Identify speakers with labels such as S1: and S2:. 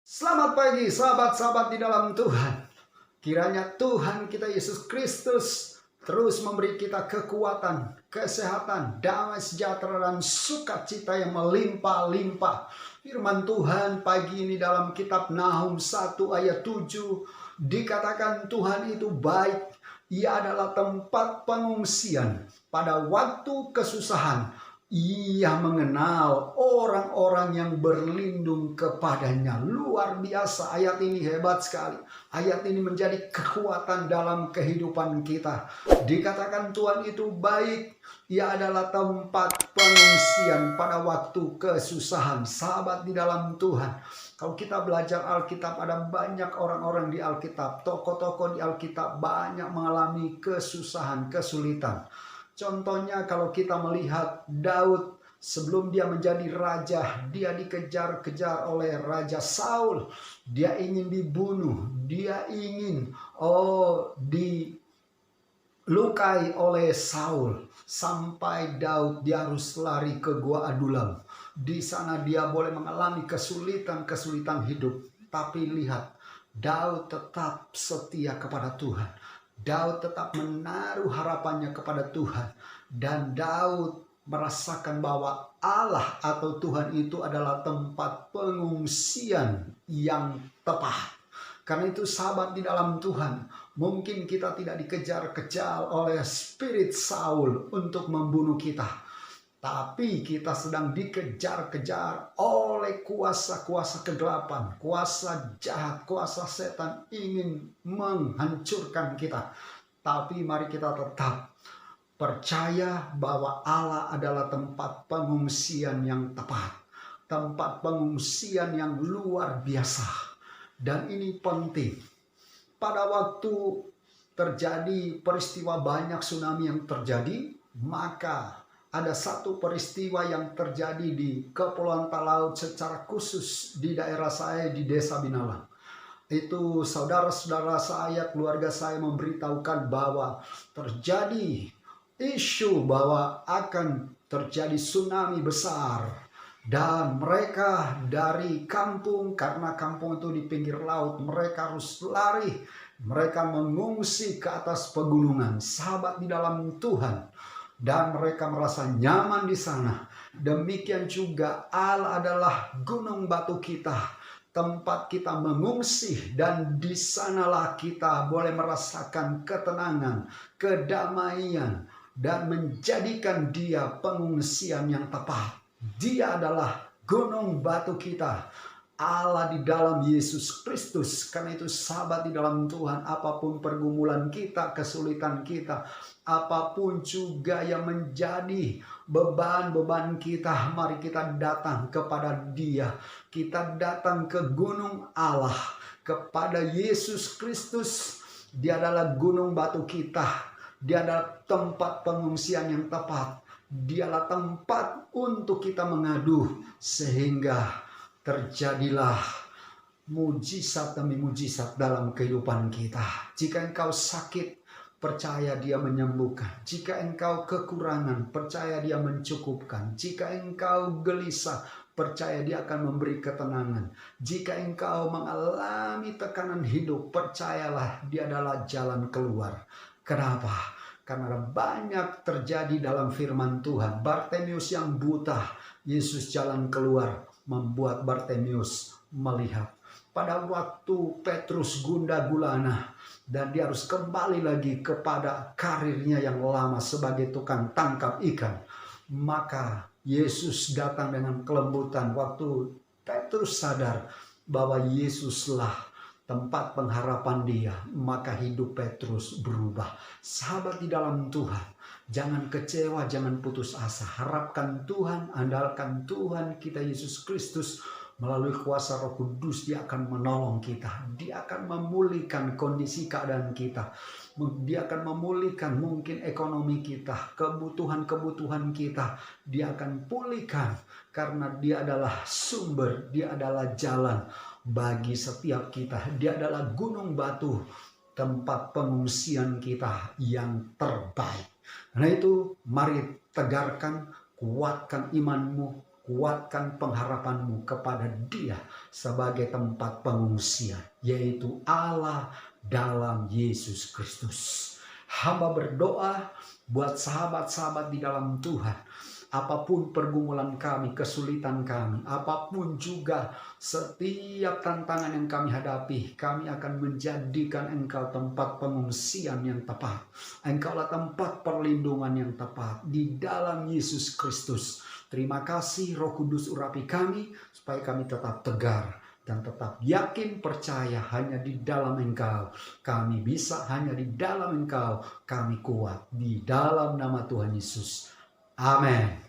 S1: Selamat pagi sahabat-sahabat di dalam Tuhan. Kiranya Tuhan kita Yesus Kristus terus memberi kita kekuatan, kesehatan, damai sejahtera dan sukacita yang melimpah-limpah. Firman Tuhan pagi ini dalam kitab Nahum 1 ayat 7 dikatakan Tuhan itu baik. Ia adalah tempat pengungsian pada waktu kesusahan. Ia mengenal orang-orang yang berlindung kepadanya. Luar biasa, ayat ini hebat sekali. Ayat ini menjadi kekuatan dalam kehidupan kita. Dikatakan Tuhan itu baik. Ia adalah tempat pengungsian pada waktu kesusahan. Sahabat di dalam Tuhan, kalau kita belajar Alkitab, ada banyak orang-orang di Alkitab, tokoh-tokoh di Alkitab banyak mengalami kesusahan, kesulitan. Contohnya kalau kita melihat Daud sebelum dia menjadi raja, dia dikejar-kejar oleh Raja Saul. Dia ingin dibunuh, dia ingin dilukai oleh Saul. Sampai Daud dia harus lari ke Gua Adulam. Di sana dia boleh mengalami kesulitan hidup. Tapi lihat, Daud tetap setia kepada Tuhan. Daud tetap menaruh harapannya kepada Tuhan. Dan Daud merasakan bahwa Allah atau Tuhan itu adalah tempat pengungsian yang tepat. Karena itu sahabat di dalam Tuhan, mungkin kita tidak dikejar-kejar oleh spirit Saul untuk membunuh kita. Tapi kita sedang dikejar-kejar oleh kuasa-kuasa kegelapan, kuasa jahat, kuasa setan ingin menghancurkan kita. Tapi mari kita tetap percaya bahwa Allah adalah tempat pengungsian yang tepat. Tempat pengungsian yang luar biasa. Dan ini penting. Pada waktu terjadi peristiwa banyak tsunami yang terjadi, maka ada satu peristiwa yang terjadi di Kepulauan Talaut secara khusus di daerah saya di Desa Binalang. Itu saudara-saudara saya, keluarga saya memberitahukan bahwa terjadi isu bahwa akan terjadi tsunami besar. Dan mereka dari kampung, karena kampung itu di pinggir laut, mereka harus lari. Mereka mengungsi ke atas pegunungan. Sahabat di dalam Tuhan. Dan mereka merasa nyaman di sana. Demikian juga Allah adalah gunung batu kita, tempat kita mengungsi, dan di sanalah kita boleh merasakan ketenangan, kedamaian, dan menjadikan dia pengungsian yang tepat. Dia adalah gunung batu kita, Allah di dalam Yesus Kristus. Karena itu sahabat di dalam Tuhan, apapun pergumulan kita, kesulitan kita, apapun juga yang menjadi beban-beban kita, mari kita datang kepada Dia. Kita datang ke gunung Allah, kepada Yesus Kristus. Dia adalah gunung batu kita. Dia adalah tempat pengungsian yang tepat. Dialah tempat untuk kita mengadu, sehingga terjadilah mujizat demi mujizat dalam kehidupan kita. Jika engkau sakit, percaya Dia menyembuhkan. Jika engkau kekurangan, percaya Dia mencukupkan. Jika engkau gelisah, percaya Dia akan memberi ketenangan. Jika engkau mengalami tekanan hidup, percayalah Dia adalah jalan keluar. Kenapa? Karena banyak terjadi dalam firman Tuhan. Bartemius yang buta, Yesus jalan keluar, membuat Bartemius melihat. Pada waktu Petrus gundah gulana dan dia harus kembali lagi kepada karirnya yang lama sebagai tukang tangkap ikan, maka Yesus datang dengan kelembutan. Waktu Petrus sadar bahwa Yesuslah tempat pengharapan dia, maka hidup Petrus berubah. Sahabat di dalam Tuhan, jangan kecewa, jangan putus asa. Harapkan Tuhan, andalkan Tuhan kita Yesus Kristus. Melalui kuasa Roh Kudus Dia akan menolong kita. Dia akan memulihkan kondisi keadaan kita. Dia akan memulihkan mungkin ekonomi kita, kebutuhan-kebutuhan kita. Dia akan pulihkan karena Dia adalah sumber, Dia adalah jalan bagi setiap kita. Dia adalah gunung batu, tempat pengungsian kita yang terbaik. Karena itu mari tegarkan, kuatkan imanmu, kuatkan pengharapanmu kepada Dia sebagai tempat pengungsian, yaitu Allah dalam Yesus Kristus. Hamba berdoa buat sahabat-sahabat di dalam Tuhan. Apapun pergumulan kami, kesulitan kami, apapun juga setiap tantangan yang kami hadapi, kami akan menjadikan Engkau tempat pengungsian yang tepat. Engkaulah tempat perlindungan yang tepat di dalam Yesus Kristus. Terima kasih Roh Kudus urapi kami supaya kami tetap tegar dan tetap yakin percaya hanya di dalam Engkau kami bisa, hanya di dalam Engkau kami kuat, di dalam nama Tuhan Yesus. Amin.